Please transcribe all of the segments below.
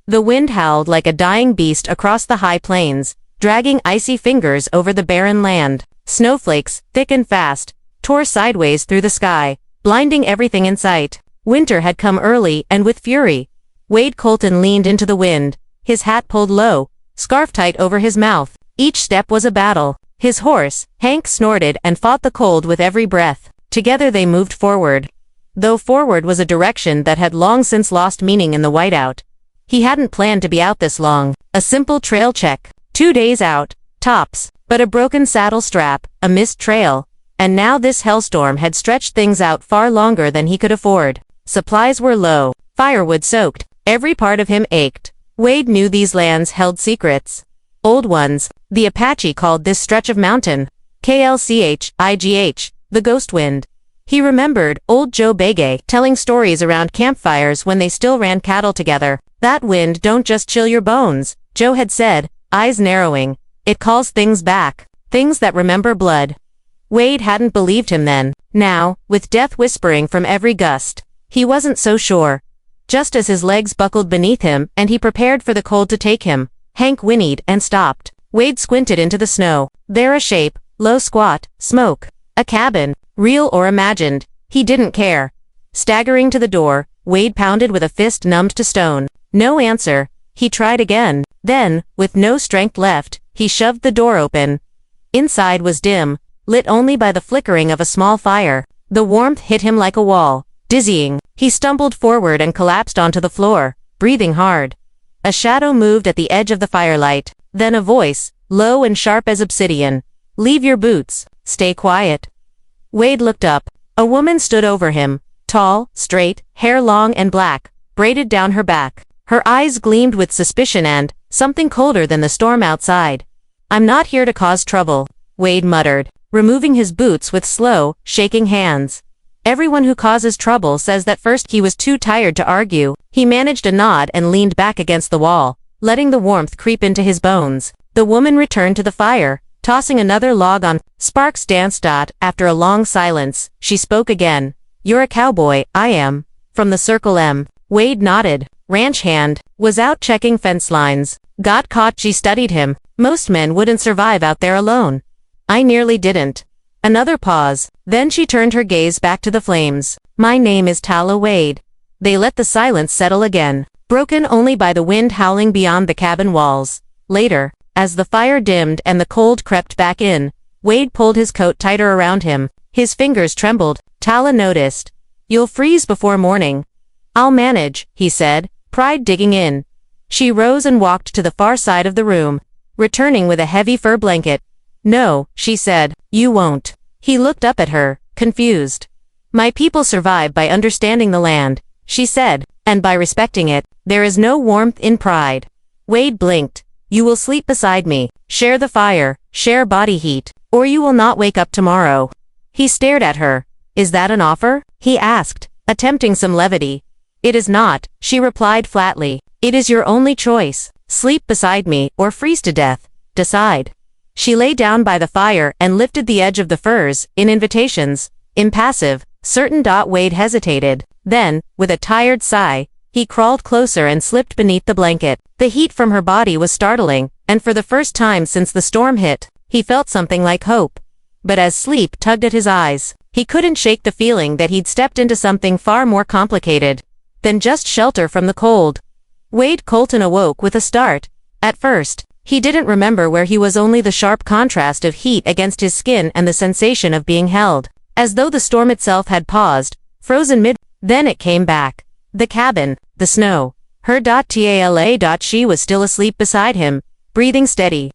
The wind howled like a dying beast across the high plains, dragging icy fingers over the barren land. Snowflakes, thick and fast, tore sideways through the sky, blinding everything in sight. Winter had come early and with fury. Wade Colton leaned into the wind, his hat pulled low, scarf tight over his mouth. Each step was a battle. His horse, Hank, snorted and fought the cold with every breath. Together they moved forward. Though forward was a direction that had long since lost meaning in the whiteout. He hadn't planned to be out this long. A simple trail check. 2 days out, tops, but a broken saddle strap, a missed trail. And now this hellstorm had stretched things out far longer than he could afford. Supplies were low, firewood soaked, every part of him ached. Wade knew these lands held secrets. Old ones. The Apache called this stretch of mountain Klchigh, the ghost wind. He remembered old Joe Begay telling stories around campfires when they still ran cattle together. That wind don't just chill your bones, Joe had said, eyes narrowing. It calls things back, things that remember blood. Wade hadn't believed him then. Now, with death whispering from every gust, he wasn't so sure. Just as his legs buckled beneath him and he prepared for the cold to take him, Hank whinnied and stopped. Wade squinted into the snow. There a shape, low squat, smoke. A cabin, real or imagined, he didn't care. Staggering to the door, Wade pounded with a fist numbed to stone. No answer. He tried again. Then, with no strength left, he shoved the door open. Inside was dim, lit only by the flickering of a small fire. The warmth hit him like a wall. Dizzying, he stumbled forward and collapsed onto the floor, breathing hard. A shadow moved at the edge of the firelight. Then a voice, low and sharp as obsidian. Leave your boots. Stay quiet. Wade looked up. A woman stood over him. Tall, straight, hair long and black, braided down her back. Her eyes gleamed with suspicion and something colder than the storm outside. I'm not here to cause trouble, Wade muttered, removing his boots with slow, shaking hands. Everyone who causes trouble says that first. He was too tired to argue. He managed a nod and leaned back against the wall, letting the warmth creep into his bones. The woman returned to the fire, tossing another log on. Sparks danced. After a long silence, she spoke again. You're a cowboy, I am. From the Circle M. Wade nodded. Ranch hand. Was out checking fence lines. Got caught. She studied him. Most men wouldn't survive out there alone. I nearly didn't. Another pause. Then she turned her gaze back to the flames. My name is Tala Wade. They let the silence settle again, broken only by the wind howling beyond the cabin walls. Later, as the fire dimmed and the cold crept back in, Wade pulled his coat tighter around him. His fingers trembled. Tala noticed. You'll freeze before morning. I'll manage, he said, pride digging in. She rose and walked to the far side of the room, returning with a heavy fur blanket. No, she said, you won't. He looked up at her, confused. My people survive by understanding the land, she said, and by respecting it. There is no warmth in pride. Wade blinked. You will sleep beside me, share the fire, share body heat, or you will not wake up tomorrow. He stared at her. Is that an offer? He asked, attempting some levity. It is not, she replied flatly. It is your only choice. Sleep beside me or freeze to death. Decide. She lay down by the fire and lifted the edge of the furs, in invitations, impassive, certain. Wade hesitated. Then, with a tired sigh, he crawled closer and slipped beneath the blanket. The heat from her body was startling, and for the first time since the storm hit, he felt something like hope. But as sleep tugged at his eyes, he couldn't shake the feeling that he'd stepped into something far more complicated than just shelter from the cold. Wade Colton awoke with a start. At first, he didn't remember where he was, only the sharp contrast of heat against his skin and the sensation of being held, as though the storm itself had paused, frozen mid. Then it came back. The cabin, the snow. Her. Tala. She was still asleep beside him, breathing steady.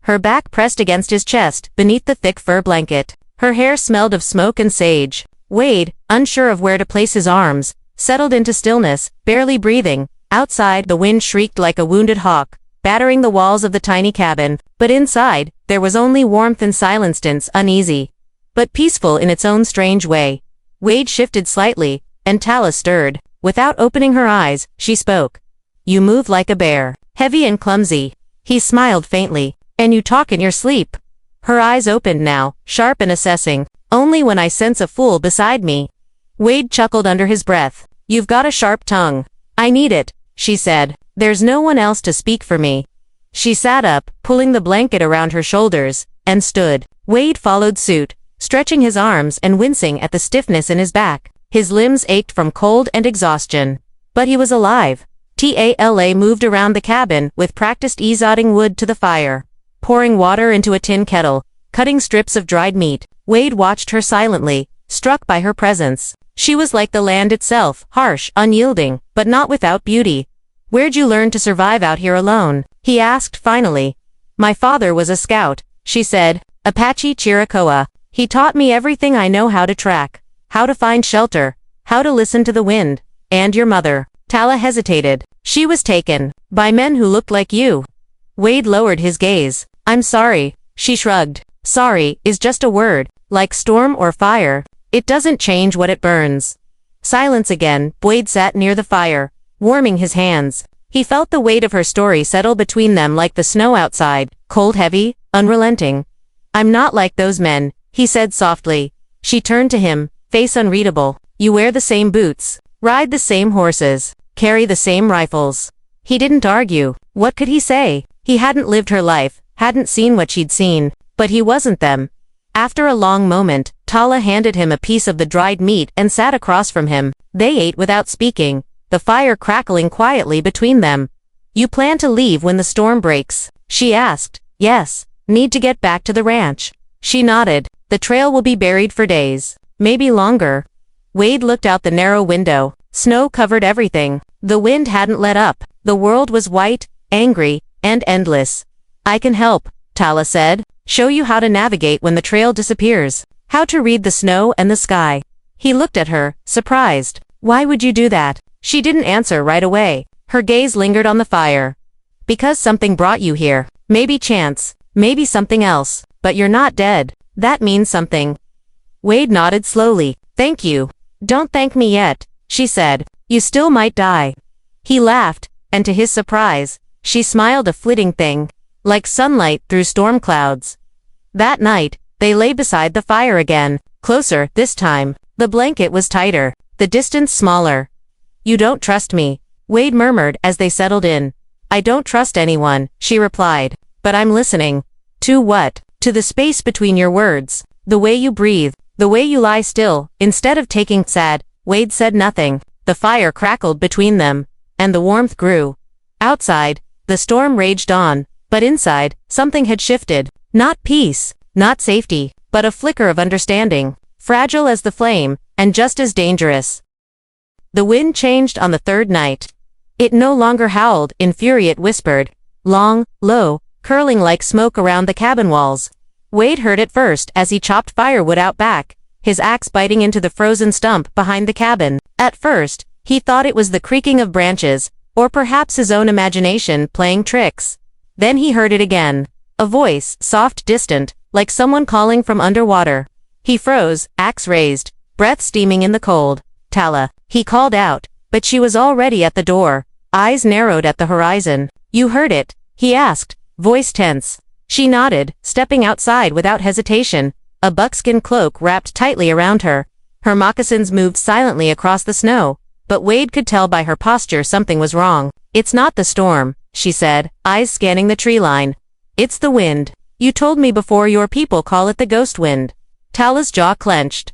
Her back pressed against his chest, beneath the thick fur blanket. Her hair smelled of smoke and sage. Wade, unsure of where to place his arms, settled into stillness, barely breathing. Outside, the wind shrieked like a wounded hawk, battering the walls of the tiny cabin. But inside, there was only warmth and silence, uneasy, but peaceful in its own strange way. Wade shifted slightly, and Tala stirred. Without opening her eyes, she spoke. You move like a bear, heavy and clumsy. He smiled faintly. And you talk in your sleep. Her eyes opened now, sharp and assessing. Only when I sense a fool beside me. Wade chuckled under his breath. You've got a sharp tongue. I need it, she said. There's no one else to speak for me. She sat up, pulling the blanket around her shoulders, and stood. Wade followed suit, stretching his arms and wincing at the stiffness in his back. His limbs ached from cold and exhaustion. But he was alive. Tala moved around the cabin with practiced ease, adding wood to the fire, pouring water into a tin kettle, cutting strips of dried meat. Wade watched her silently, struck by her presence. She was like the land itself, harsh, unyielding, but not without beauty. "Where'd you learn to survive out here alone?" he asked finally. "My father was a scout," she said, "Apache Chiricoa. He taught me everything I know how to track, how to find shelter, how to listen to the wind. And your mother." Tala hesitated. "She was taken by men who looked like you." Wade lowered his gaze. "I'm sorry," she shrugged. "Sorry is just a word, like storm or fire. It doesn't change what it burns." Silence again. Wade sat near the fire, warming his hands. He felt the weight of her story settle between them like the snow outside, cold, heavy, unrelenting. "I'm not like those men," he said softly. She turned to him, face unreadable. "You wear the same boots, ride the same horses, carry the same rifles." He didn't argue. What could he say? He hadn't lived her life, hadn't seen what she'd seen, but he wasn't them. After a long moment, Tala handed him a piece of the dried meat and sat across from him. They ate without speaking, the fire crackling quietly between them. "You plan to leave when the storm breaks?" she asked. "Yes. Need to get back to the ranch." She nodded. "The trail will be buried for days, maybe longer." Wade looked out the narrow window. Snow covered everything. The wind hadn't let up. The world was white, angry, and endless. "I can help," Tala said. "Show you how to navigate when the trail disappears. How to read the snow and the sky." He looked at her, surprised. "Why would you do that?" She didn't answer right away. Her gaze lingered on the fire. "Because something brought you here. Maybe chance, maybe something else, but you're not dead. That means something." Wade nodded slowly. "Thank you." "Don't thank me yet," she said. "You still might die." He laughed, and to his surprise, she smiled, a flitting thing, like sunlight through storm clouds. That night, they lay beside the fire again, closer this time. The blanket was tighter, the distance smaller. "You don't trust me," Wade murmured as they settled in. "I don't trust anyone," she replied. "But I'm listening." "To what?" "To the space between your words. The way you breathe, the way you lie still, instead of taking sad." Wade said nothing. The fire crackled between them, and the warmth grew. Outside, the storm raged on, but inside, something had shifted. Not peace, not safety, but a flicker of understanding, fragile as the flame, and just as dangerous. The wind changed on the third night. It no longer howled in fury, it whispered. Long, low, curling like smoke around the cabin walls. Wade heard it first as he chopped firewood out back, his axe biting into the frozen stump behind the cabin. At first, he thought it was the creaking of branches, or perhaps his own imagination playing tricks. Then he heard it again. A voice, soft, distant, like someone calling from underwater. He froze, axe raised, breath steaming in the cold. "Tala," he called out, but she was already at the door, eyes narrowed at the horizon. "You heard it?" he asked, voice tense. She nodded, stepping outside without hesitation, a buckskin cloak wrapped tightly around her. Her moccasins moved silently across the snow, but Wade could tell by her posture something was wrong. "It's not the storm," she said, eyes scanning the tree line. "It's the wind. You told me before your people call it the ghost wind." Tala's jaw clenched.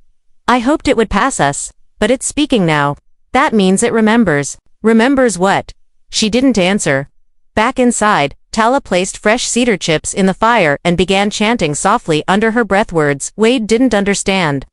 "I hoped it would pass us, but it's speaking now. That means it remembers." "Remembers what?" She didn't answer. Back inside, Tala placed fresh cedar chips in the fire and began chanting softly under her breath words Wade didn't understand.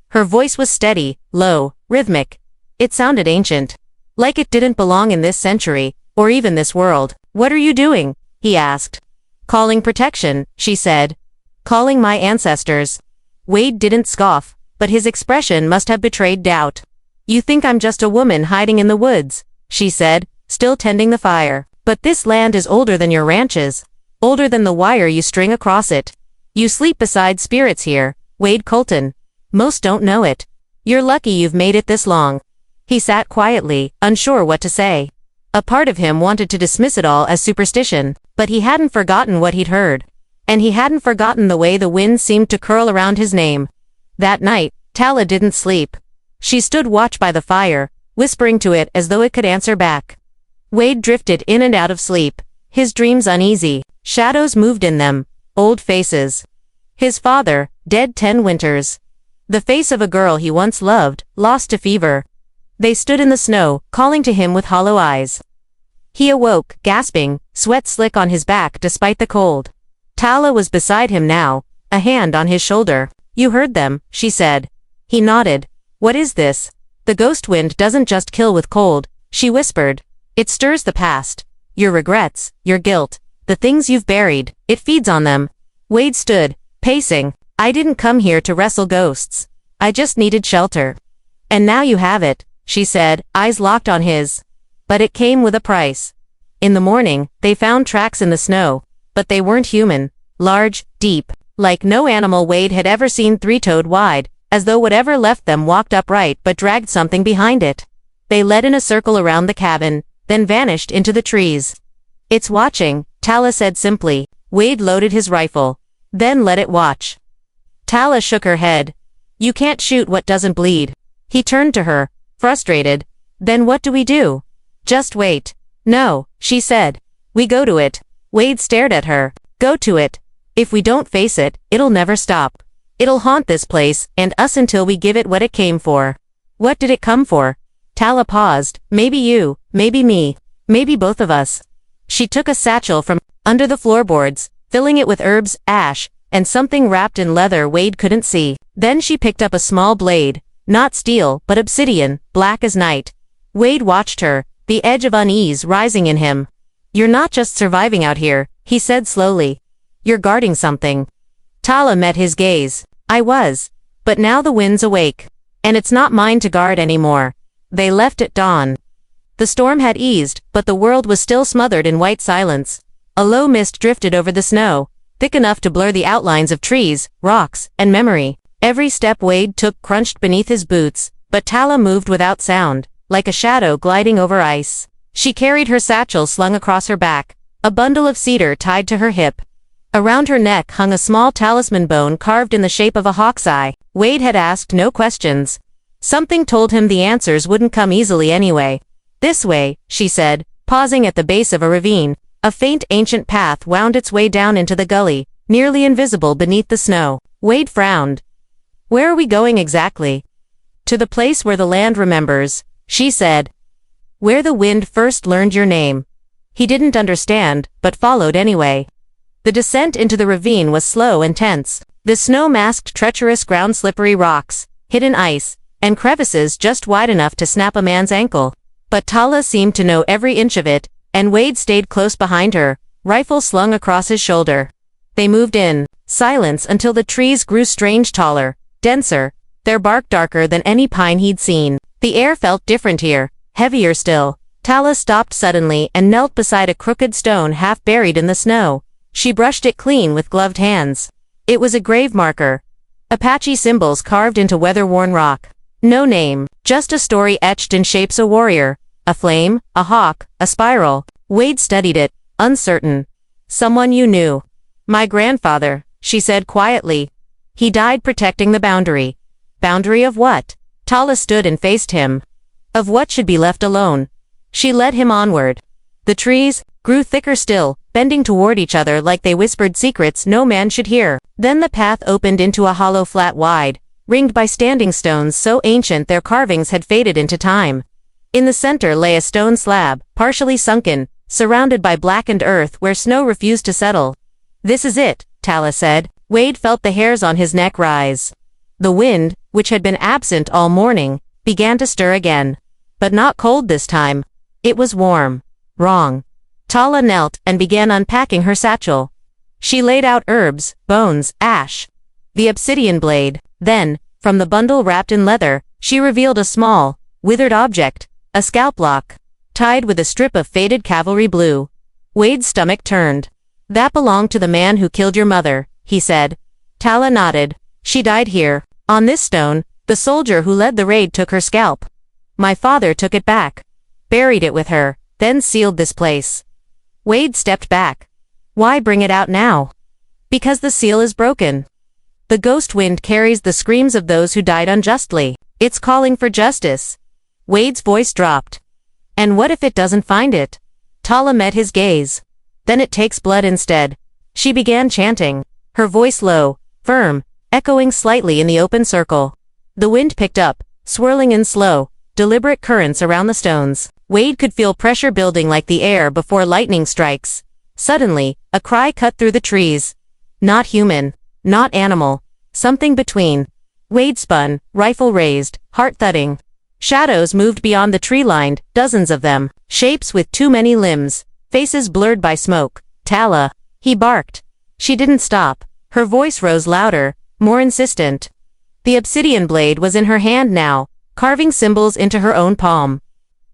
Her voice was steady, low, rhythmic. It sounded ancient. Like it didn't belong in this century, or even this world. "What are you doing?" he asked. "Calling protection," she said. "Calling my ancestors." Wade didn't scoff, but his expression must have betrayed doubt. "You think I'm just a woman hiding in the woods," she said, still tending the fire. "But this land is older than your ranches. Older than the wire you string across it. You sleep beside spirits here, Wade Colton. Most don't know it. You're lucky you've made it this long." He sat quietly, unsure what to say. A part of him wanted to dismiss it all as superstition, but he hadn't forgotten what he'd heard. And he hadn't forgotten the way the wind seemed to curl around his name. That night, Tala didn't sleep. She stood watch by the fire, whispering to it as though it could answer back. Wade drifted in and out of sleep, his dreams uneasy. Shadows moved in them, old faces. His father, dead 10 winters. The face of a girl he once loved, lost to fever. They stood in the snow, calling to him with hollow eyes. He awoke, gasping, sweat slick on his back despite the cold. Tala was beside him now, a hand on his shoulder. "You heard them," she said. He nodded. "What is this?" "The ghost wind doesn't just kill with cold," she whispered. "It stirs the past. Your regrets, your guilt, the things you've buried, it feeds on them." Wade stood, pacing. "I didn't come here to wrestle ghosts. I just needed shelter." "And now you have it," she said, eyes locked on his. "But it came with a price." In the morning, they found tracks in the snow, but they weren't human. Large, deep, like no animal Wade had ever seen, 3-toed wide, as though whatever left them walked upright but dragged something behind it. They led in a circle around the cabin, then vanished into the trees. "It's watching," Tala said simply. Wade loaded his rifle. "Then let it watch." Tala shook her head. "You can't shoot what doesn't bleed." He turned to her, frustrated. "Then what do we do?" "Just wait." "No," she said. "We go to it." Wade stared at her. "Go to it. If we don't face it, it'll never stop. It'll haunt this place and us until we give it what it came for." "What did it come for?" Tala paused. "Maybe you, maybe me, maybe both of us." She took a satchel from under the floorboards, filling it with herbs, ash, and something wrapped in leather Wade couldn't see. Then she picked up a small blade, not steel, but obsidian, black as night. Wade watched her, the edge of unease rising in him. "You're not just surviving out here," he said slowly. "You're guarding something." Tala met his gaze. "I was. But now the wind's awake. And it's not mine to guard anymore." They left at dawn. The storm had eased, but the world was still smothered in white silence. A low mist drifted over the snow, thick enough to blur the outlines of trees, rocks, and memory. Every step Wade took crunched beneath his boots, but Tala moved without sound, like a shadow gliding over ice. She carried her satchel slung across her back, a bundle of cedar tied to her hip. Around her neck hung a small talisman bone carved in the shape of a hawk's eye. Wade had asked no questions. Something told him the answers wouldn't come easily anyway. "This way," she said, pausing at the base of a ravine. A faint ancient path wound its way down into the gully, nearly invisible beneath the snow. Wade frowned. "Where are we going exactly?" "To the place where the land remembers," she said. "Where the wind first learned your name." He didn't understand, but followed anyway. The descent into the ravine was slow and tense. The snow masked treacherous ground, slippery rocks, hidden ice, and crevices just wide enough to snap a man's ankle. But Tala seemed to know every inch of it, and Wade stayed close behind her, rifle slung across his shoulder. They moved in silence until the trees grew strange, taller, denser, their bark darker than any pine he'd seen. The air felt different here, heavier still. Tala stopped suddenly and knelt beside a crooked stone half buried in the snow. She brushed it clean with gloved hands. It was a grave marker. Apache symbols carved into weather-worn rock. No name, just a story etched in shapes: a warrior, a flame, a hawk, a spiral. Wade studied it, uncertain. "Someone you knew." "My grandfather," she said quietly. "He died protecting the boundary." "Boundary of what?" Tala stood and faced him. "Of what should be left alone." She led him onward. The trees grew thicker still, bending toward each other like they whispered secrets no man should hear. Then the path opened into a hollow flat wide, ringed by standing stones so ancient their carvings had faded into time. In the center lay a stone slab, partially sunken, surrounded by blackened earth where snow refused to settle. "This is it," Tala said. Wade felt the hairs on his neck rise. The wind, which had been absent all morning, began to stir again. But not cold this time. It was warm. Wrong. Tala knelt and began unpacking her satchel. She laid out herbs, bones, ash, the obsidian blade. Then, from the bundle wrapped in leather, she revealed a small, withered object, a scalp lock, tied with a strip of faded cavalry blue. Wade's stomach turned. "That belonged to the man who killed your mother," he said. Tala nodded. "She died here, on this stone. The soldier who led the raid took her scalp. My father took it back, buried it with her, then sealed this place." Wade stepped back. "Why bring it out now?" "Because the seal is broken. The ghost wind carries the screams of those who died unjustly. It's calling for justice." Wade's voice dropped. "And what if it doesn't find it?" Tala met his gaze. Then it takes blood instead. She began chanting, her voice low, firm, echoing slightly in the open circle. The wind picked up, swirling in slow, deliberate currents around the stones. Wade could feel pressure building like the air before lightning strikes. Suddenly, a cry cut through the trees. Not human, not animal, something between. Wade spun, rifle raised, heart thudding. Shadows moved beyond the tree-lined, dozens of them, shapes with too many limbs, faces blurred by smoke. Tala, he barked. She didn't stop. Her voice rose louder, more insistent. The obsidian blade was in her hand now, carving symbols into her own palm.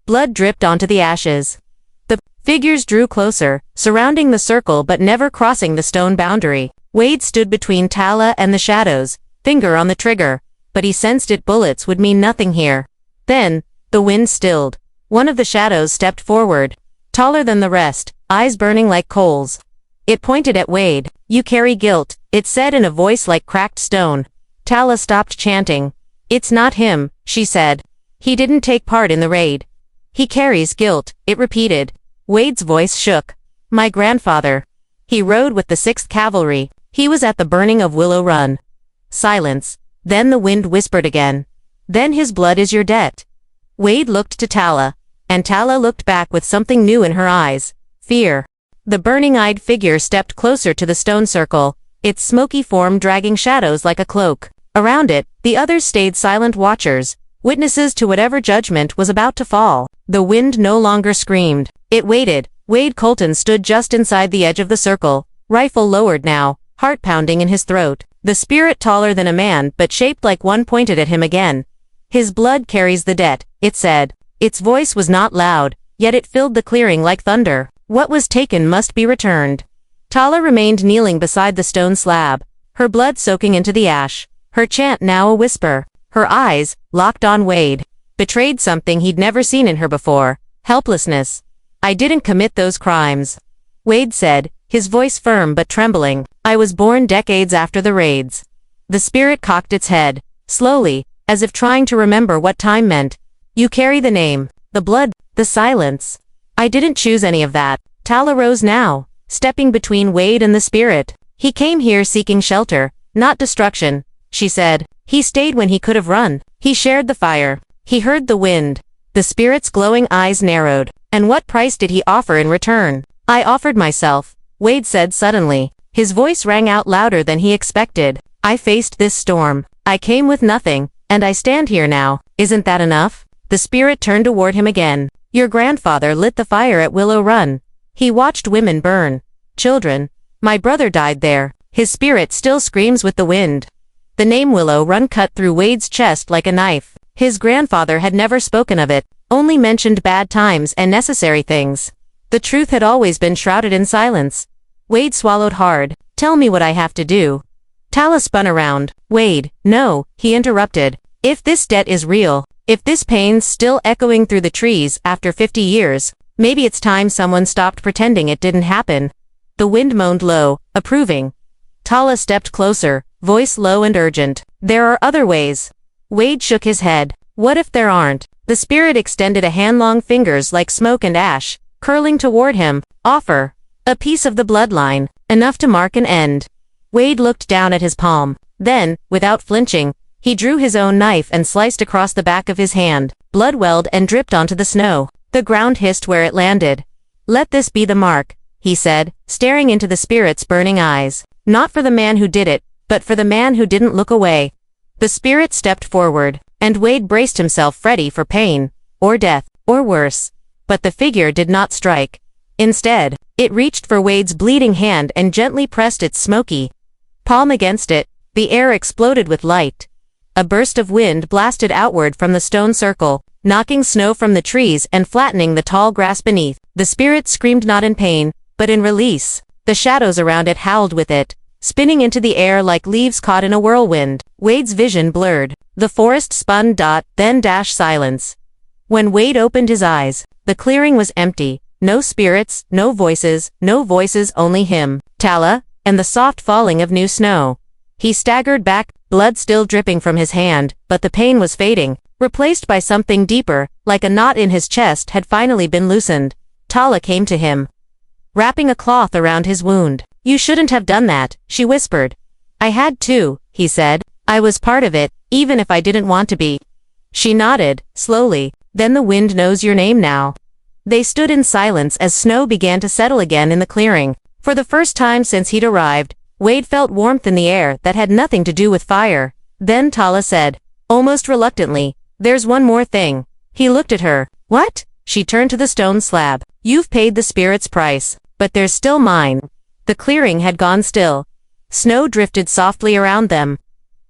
Blood dripped onto the ashes. The figures drew closer, surrounding the circle but never crossing the stone boundary. Wade stood between Tala and the shadows, finger on the trigger, but he sensed bullets would mean nothing here. Then, the wind stilled. One of the shadows stepped forward, taller than the rest, eyes burning like coals. It pointed at Wade. You carry guilt, it said in a voice like cracked stone. Tala stopped chanting. It's not him, she said. He didn't take part in the raid. He carries guilt, it repeated. Wade's voice shook. My grandfather. He rode with the 6th Cavalry. He was at the burning of Willow Run. Silence. Then the wind whispered again. Then his blood is your debt. Wade looked to Tala, and Tala looked back with something new in her eyes. Fear. The burning-eyed figure stepped closer to the stone circle, its smoky form dragging shadows like a cloak. Around it, the others stayed silent watchers, witnesses to whatever judgment was about to fall. The wind no longer screamed. It waited. Wade Colton stood just inside the edge of the circle, rifle lowered now, heart pounding in his throat. The spirit taller than a man but shaped like one pointed at him again. His blood carries the debt, it said. Its voice was not loud, yet it filled the clearing like thunder. What was taken must be returned. Tala remained kneeling beside the stone slab, her blood soaking into the ash, her chant now a whisper. Her eyes, locked on Wade, betrayed something he'd never seen in her before, helplessness. I didn't commit those crimes. Wade said, his voice firm but trembling. I was born decades after the raids. The spirit cocked its head, slowly, as if trying to remember what time meant. You carry the name, the blood, the silence. I didn't choose any of that. Tala rose now, stepping between Wade and the spirit. He came here seeking shelter, not destruction, she said. He stayed when he could have run. He shared the fire. He heard the wind. The spirit's glowing eyes narrowed. And what price did he offer in return? I offered myself, Wade said suddenly. His voice rang out louder than he expected. I faced this storm. I came with nothing, and I stand here now. Isn't that enough? The spirit turned toward him again. Your grandfather lit the fire at Willow Run. He watched women burn. Children. My brother died there. His spirit still screams with the wind. The name Willow Run cut through Wade's chest like a knife. His grandfather had never spoken of it, only mentioned bad times and necessary things. The truth had always been shrouded in silence. Wade swallowed hard. Tell me what I have to do. Tala spun around. Wade, no, he interrupted. If this debt is real, if this pain's still echoing through the trees after 50 years, maybe it's time someone stopped pretending it didn't happen. The wind moaned low, approving. Tala stepped closer, voice low and urgent. There are other ways. Wade shook his head. What if there aren't? The spirit extended a hand-long fingers like smoke and ash, curling toward him. Offer. A piece of the bloodline, enough to mark an end. Wade looked down at his palm. Then, without flinching, he drew his own knife and sliced across the back of his hand. Blood welled and dripped onto the snow. The ground hissed where it landed. Let this be the mark, he said, staring into the spirit's burning eyes. Not for the man who did it, but for the man who didn't look away. The spirit stepped forward, and Wade braced himself ready for pain, or death, or worse. But the figure did not strike. Instead, it reached for Wade's bleeding hand and gently pressed its smoky palm against it. The air exploded with light. A burst of wind blasted outward from the stone circle, knocking snow from the trees and flattening the tall grass beneath. The spirit screamed not in pain, but in release. The shadows around it howled with it, spinning into the air like leaves caught in a whirlwind. Wade's vision blurred. The forest spun, then silence. When Wade opened his eyes, the clearing was empty. No spirits, no voices, only him, Tala, and the soft falling of new snow. He staggered back, blood still dripping from his hand, but the pain was fading, replaced by something deeper, like a knot in his chest had finally been loosened. Tala came to him, wrapping a cloth around his wound. You shouldn't have done that, she whispered. I had to, he said. I was part of it, even if I didn't want to be. She nodded, slowly. Then the wind knows your name now. They stood in silence as snow began to settle again in the clearing. For the first time since he'd arrived, Wade felt warmth in the air that had nothing to do with fire. Then Tala said, almost reluctantly, there's one more thing. He looked at her. What? She turned to the stone slab. You've paid the spirit's price, but there's still mine. The clearing had gone still. Snow drifted softly around them,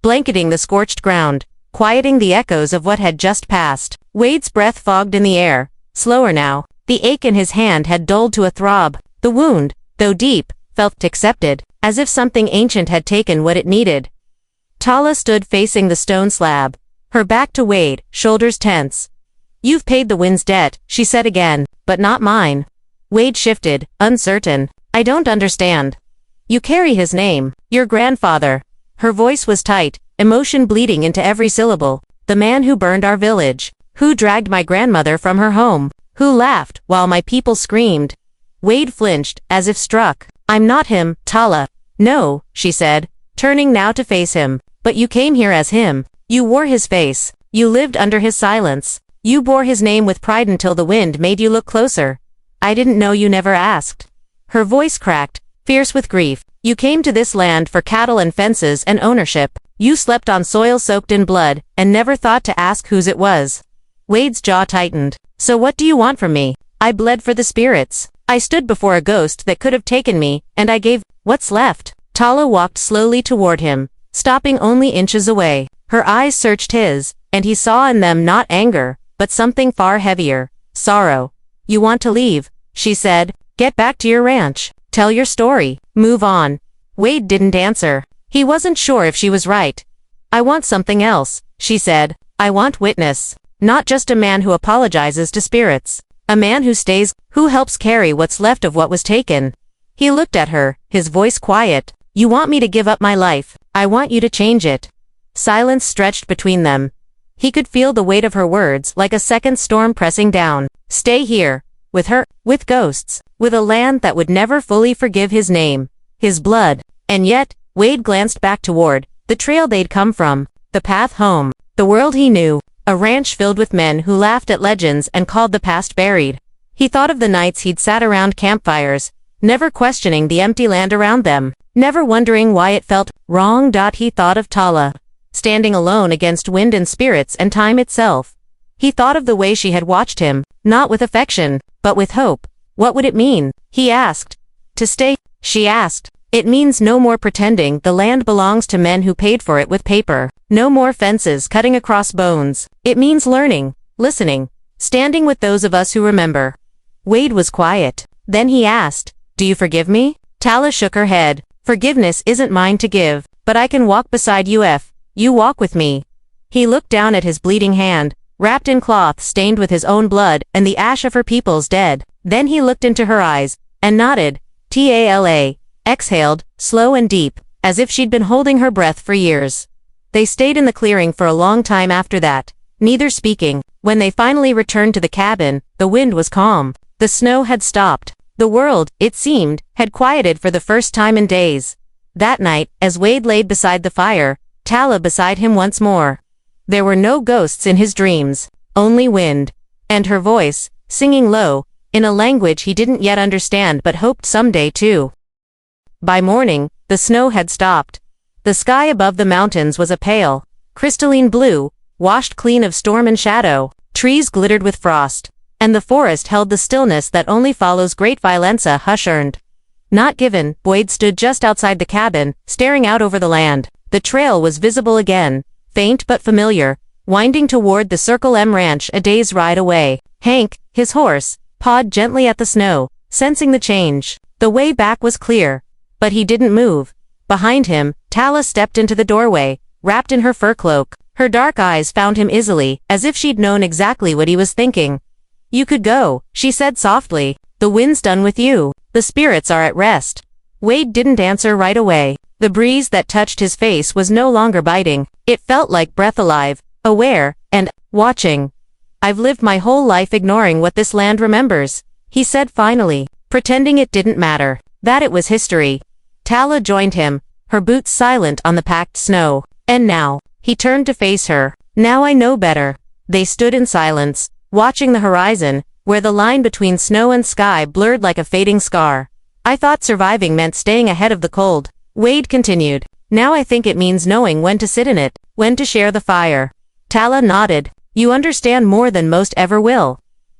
blanketing the scorched ground, quieting the echoes of what had just passed. Wade's breath fogged in the air, slower now. The ache in his hand had dulled to a throb. The wound, though deep, felt accepted, as if something ancient had taken what it needed. Tala stood facing the stone slab, her back to Wade, shoulders tense. You've paid the wind's debt, she said again, but not mine. Wade shifted, uncertain. I don't understand. You carry his name, your grandfather. Her voice was tight, emotion bleeding into every syllable. The man who burned our village, who dragged my grandmother from her home, who laughed while my people screamed. Wade flinched, as if struck. I'm not him, Tala. No, she said, turning now to face him. But you came here as him. You wore his face. You lived under his silence. You bore his name with pride until the wind made you look closer. I didn't know you never asked. Her voice cracked, fierce with grief. You came to this land for cattle and fences and ownership. You slept on soil soaked in blood, and never thought to ask whose it was. Wade's jaw tightened. So what do you want from me? I bled for the spirits. I stood before a ghost that could have taken me, and I gave what's left. Tala walked slowly toward him, stopping only inches away. Her eyes searched his, and he saw in them not anger, but something far heavier. Sorrow. You want to leave, she said. Get back to your ranch. Tell your story. Move on. Wade didn't answer. He wasn't sure if she was right. I want something else, she said. I want witness. Not just a man who apologizes to spirits. A man who stays, who helps carry what's left of what was taken. He looked at her, his voice quiet. You want me to give up my life. I want you to change it. Silence stretched between them. He could feel the weight of her words like a second storm pressing down. Stay here. With her, with ghosts, with a land that would never fully forgive his name, his blood. And yet, Wade glanced back toward the trail they'd come from, the path home, the world he knew, a ranch filled with men who laughed at legends and called the past buried. He thought of the nights he'd sat around campfires, never questioning the empty land around them, never wondering why it felt wrong. He thought of Tala, standing alone against wind and spirits and time itself. He thought of the way she had watched him, not with affection, but with hope. What would it mean? He asked. To stay, she asked. It means no more pretending the land belongs to men who paid for it with paper. No more fences cutting across bones. It means learning, listening, standing with those of us who remember. Wade was quiet. Then he asked, do you forgive me? Tala shook her head. Forgiveness isn't mine to give, but I can walk beside you if you walk with me. He looked down at his bleeding hand, wrapped in cloth stained with his own blood and the ash of her people's dead. Then he looked into her eyes, and nodded. Tala, exhaled, slow and deep, as if she'd been holding her breath for years. They stayed in the clearing for a long time after that, neither speaking. When they finally returned to the cabin, the wind was calm. The snow had stopped. The world, it seemed, had quieted for the first time in days. That night, as Wade laid beside the fire, Tala beside him once more. There were no ghosts in his dreams, only wind. And her voice, singing low, in a language he didn't yet understand but hoped someday to. By morning, the snow had stopped. The sky above the mountains was a pale, crystalline blue, washed clean of storm and shadow. Trees glittered with frost, and the forest held the stillness that only follows great violenza hush-earned. Not given, Boyd stood just outside the cabin, staring out over the land. The trail was visible again, faint but familiar, winding toward the Circle M ranch a day's ride away. Hank, his horse, pawed gently at the snow, sensing the change. The way back was clear, but he didn't move. Behind him, Tala stepped into the doorway, wrapped in her fur cloak. Her dark eyes found him easily, as if she'd known exactly what he was thinking. You could go, she said softly. The wind's done with you. The spirits are at rest. Wade didn't answer right away. The breeze that touched his face was no longer biting. It felt like breath alive, aware, and watching. I've lived my whole life ignoring what this land remembers, he said finally, pretending it didn't matter, that it was history. Tala joined him, her boots silent on the packed snow. And now, he turned to face her. Now I know better. They stood in silence, watching the horizon, where the line between snow and sky blurred like a fading scar. I thought surviving meant staying ahead of the cold, Wade continued. Now I think it means knowing when to sit in it, when to share the fire. Tala nodded. You understand more than most ever will.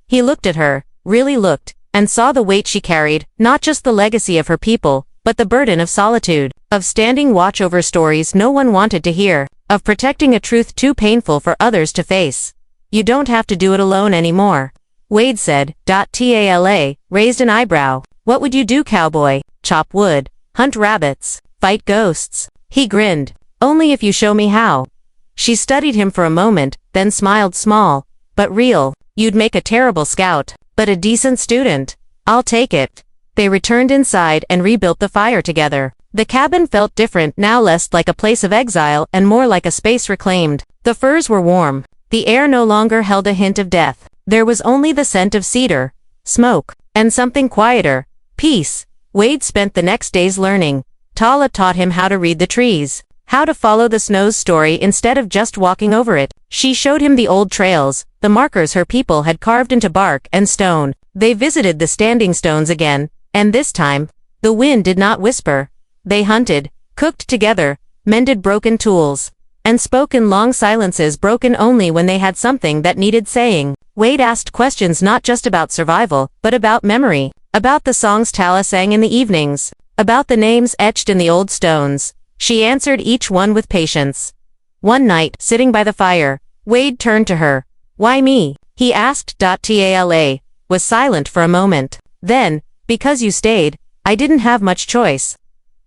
He looked at her, really looked, and saw the weight she carried, not just the legacy of her people, but the burden of solitude, of standing watch over stories no one wanted to hear, of protecting a truth too painful for others to face. You don't have to do it alone anymore. Wade said. Tala raised an eyebrow. What would you do, cowboy? Chop wood, hunt rabbits, fight ghosts. He grinned. Only if you show me how. She studied him for a moment, then smiled small, but real. You'd make a terrible scout, but a decent student. I'll take it. They returned inside and rebuilt the fire together. The cabin felt different now, less like a place of exile and more like a space reclaimed. The furs were warm. The air no longer held a hint of death. There was only the scent of cedar, smoke, and something quieter, peace. Wade spent the next days learning. Tala taught him how to read the trees, how to follow the snow's story instead of just walking over it. She showed him the old trails, the markers her people had carved into bark and stone. They visited the standing stones again, and this time, the wind did not whisper. They hunted, cooked together, mended broken tools, and spoke in long silences broken only when they had something that needed saying. Wade asked questions not just about survival, but about memory, about the songs Tala sang in the evenings, about the names etched in the old stones. She answered each one with patience. One night, sitting by the fire, Wade turned to her. Why me? He asked. Tala was silent for a moment. Then, because you stayed, I didn't have much choice.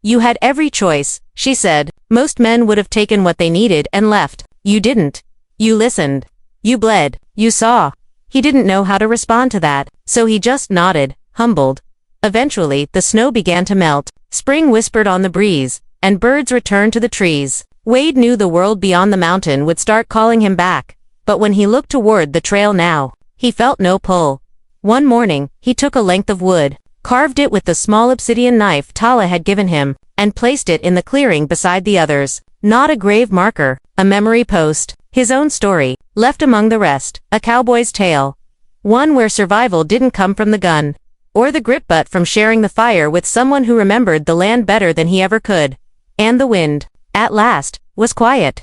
You had every choice, she said. Most men would have taken what they needed and left. You didn't. You listened. You bled. You saw. He didn't know how to respond to that, so he just nodded, humbled. Eventually, the snow began to melt. Spring whispered on the breeze, and birds returned to the trees. Wade knew the world beyond the mountain would start calling him back, but when he looked toward the trail now, he felt no pull. One morning, he took a length of wood, carved it with the small obsidian knife Tala had given him, and placed it in the clearing beside the others. Not a grave marker, a memory post, his own story, left among the rest, a cowboy's tale. One where survival didn't come from the gun, or the grip, but from sharing the fire with someone who remembered the land better than he ever could. And the wind, at last, was quiet.